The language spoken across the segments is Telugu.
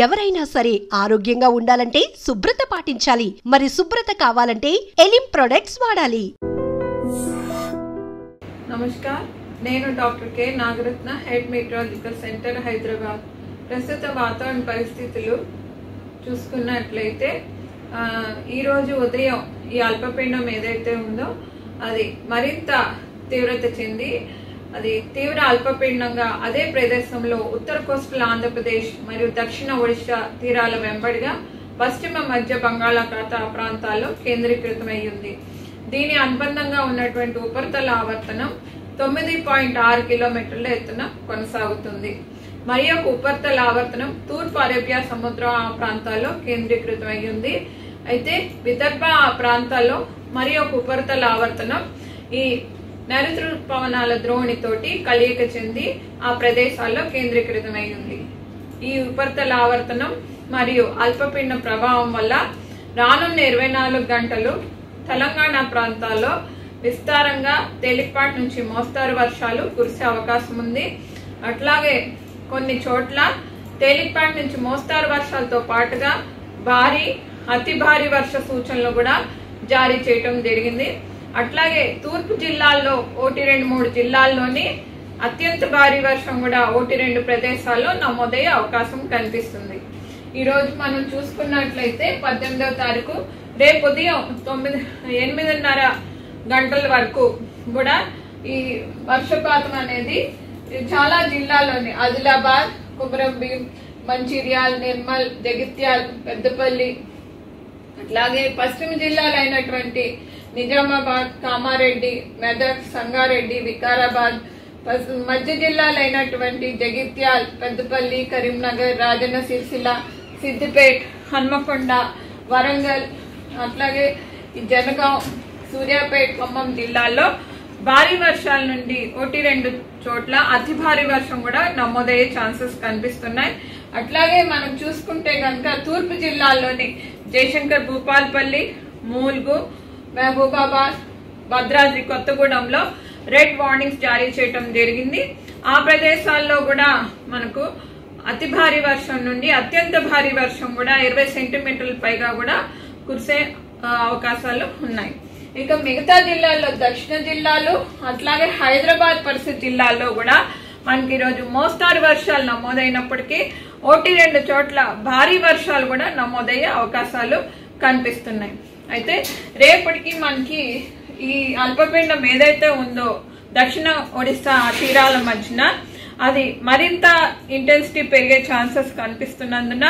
ఎవరైనా సరే ఆరోగ్యంగా ఉండాలంటే శుభ్రత పాటించాలి. మరి శుభ్రత కావాలంటే ఎలిమ్ ప్రొడక్ట్స్ వాడాలి. నమస్కార్, నేను doctor K Nagaratna, head meteorological centre, Hyderabad. ప్రస్తుత వాతావరణ పరిస్థితులు చూసుకున్నట్లయితే ఈరోజు ఉదయం ఈ అల్పపీడనం ఏదైతే ఉందో అది మరింత తీవ్రత చెంది అది తీవ్ర అల్పపీడనంగా అదే ప్రదేశంలో ఉత్తర కోస్టల్ ఆంధ్రప్రదేశ్ మరియు దక్షిణ ఒడిశా తీరాల వెంబడిగా పశ్చిమ మధ్య బంగాళాఖాత ప్రాంతాల్లో కేంద్రీకృతమయ్యింది. దీని అనుబంధంగా ఉన్నటువంటి ఉపరితల ఆవర్తనం 9.6 కిలోమీటర్ల ఎత్తున కొనసాగుతుంది. మరి ఒక ఉపరితల ఆవర్తనం తూర్పు అరేబియా సముద్రం ఆ ప్రాంతాల్లో కేంద్రీకృతమయ్యింది. అయితే విదర్భ ఆ ప్రాంతాల్లో మరి ఒక ఉపరితల ఆవర్తనం ఈ నైరుతి ఋతుపవనాల ద్రోణితోటి కలయిక చెంది ఆ ప్రదేశాల్లో కేంద్రీకృతమైంది. ఈ ఉపరితల ఆవర్తనం మరియు అల్పపీడన ప్రభావం వల్ల రానున్న 24 గంటలు తెలంగాణ ప్రాంతాల్లో విస్తారంగా తేలికపాటి నుంచి మోస్తారు వర్షాలు కురిసే అవకాశం ఉంది. అట్లాగే కొన్ని చోట్ల తేలికపాటి నుంచి మోస్తారు వర్షాలతో పాటుగా భారీ అతి భారీ వర్ష సూచనలు కూడా జారీ చేయటం జరిగింది. అట్లాగే తూర్పు జిల్లాల్లో 1-2-3 జిల్లాల్లోని అత్యంత భారీ వర్షం కూడా 1-2 ప్రదేశాల్లో నమోదయ్యే అవకాశం కనిపిస్తుంది. ఈ రోజు మనం చూసుకున్నట్లయితే 18వ తారీఖు రేపు ఉదయం 8:30 గంటల వరకు కూడా ఈ వర్షపాతం అనేది చాలా జిల్లాల్లోని ఆదిలాబాద్, కుమరంభీం, మంచిర్యాల్, నిర్మల్, జగిత్యాల్, పెద్దపల్లి, అట్లాగే పశ్చిమ జిల్లాలు అయినటువంటి నిజామాబాద్, కామారెడ్డి, మెదక్, సంగారెడ్డి, వికారాబాద్, మధ్య జిల్లాలు అయినటువంటి జగిత్యాల్, పెద్దపల్లి, కరీంనగర్, రాజన్న సిరిసిల్ల, సిద్దిపేట్, హన్మకొండ, వరంగల్, అట్లాగే జనగాం, సూర్యాపేట్, ఖమ్మం జిల్లాల్లో భారీ వర్షాల నుండి 1-2 చోట్ల అతి భారీ వర్షం కూడా నమోదయ్యే ఛాన్సెస్ కనిపిస్తున్నాయి. అట్లాగే మనం చూసుకుంటే కనుక తూర్పు జిల్లాల్లోని జయశంకర్, భూపాల్పల్లి, మూల్గు, మహబూబాబాద్, భద్రాద్రి కొత్తగూడెంలో రెడ్ వార్నింగ్స్ జారీ చేయడం జరిగింది. ఆ ప్రదేశాల్లో కూడా మనకు అతి భారీ వర్షం నుండి అత్యంత భారీ వర్షం కూడా 20 సెంటీమీటర్ల పైగా కూడా కురిసే అవకాశాలు ఉన్నాయి. ఇక మిగతా జిల్లాల్లో దక్షిణ జిల్లాలు అట్లాగే హైదరాబాద్ పరిసర జిల్లాల్లో కూడా మనకి ఈరోజు మోస్తారు వర్షాలు నమోదైనప్పటికీ 1-2 చోట్ల భారీ వర్షాలు కూడా నమోదయ్యే అవకాశాలు కనిపిస్తున్నాయి. అయితే రేపటికి మనకి ఈ అల్పపీడనం ఏదైతే ఉందో దక్షిణ ఒడిశా తీరాల మధ్యన అది మరింత ఇంటెన్సిటీ పెరిగే ఛాన్సెస్ కనిపిస్తున్నందున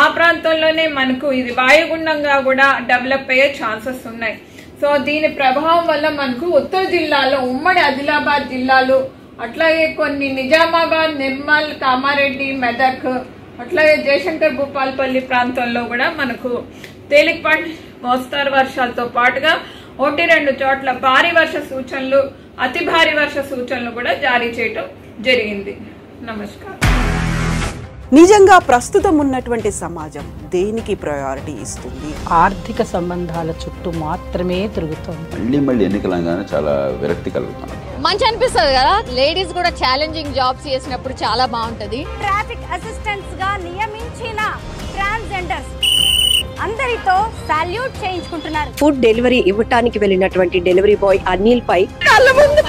ఆ ప్రాంతంలోనే మనకు ఇది వాయుగుండంగా కూడా డెవలప్ అయ్యే ఛాన్సెస్ ఉన్నాయి. సో దీని ప్రభావం వల్ల మనకు ఉత్తర జిల్లాలో ఉమ్మడి ఆదిలాబాద్ జిల్లాలు, అట్లాగే కొన్ని నిజామాబాద్, నిర్మల్, కామారెడ్డి, మెదక్, అట్లాగే జయశంకర్, భూపాల్పల్లి ప్రాంతంలో కూడా మనకు తేలికపాటి మోస్తారు వర్షాలతో పాటుగా 1-2 చోట్ల భారీ వర్ష సూచనలు, అతి భారీ వర్ష సూచనలు కూడా జారీ చేయటం జరిగింది. నమస్కారం. నిజంగా ప్రస్తుతం ఉన్నటువంటి సమాజం దేనికి ప్రయారిటీ ఇస్తుంది? ఆర్థిక సంబంధాల చుట్టూ మాత్రమే తిరుగుతుంది. మళ్ళీ ఎన్నికలంగానే చాలా విరక్తి కలుగుతుంది. మంచి అనిపిస్తుంది కదా, లేడీస్ కూడా ఛాలెంజింగ్ జాబ్స్ చేసినప్పుడు చాలా బాగుంటది. ట్రాఫిక్ అసిస్టెంట్స్ గా నియమించిన ట్రాన్స్జెండర్స్ అందరితో సాల్యూట్ చేయించుకుంటున్నారు. ఫుడ్ డెలివరీ ఇవ్వటానికి వెళ్ళినటువంటి డెలివరీ బాయ్ అనిల్ పై కళ్ళ ముందు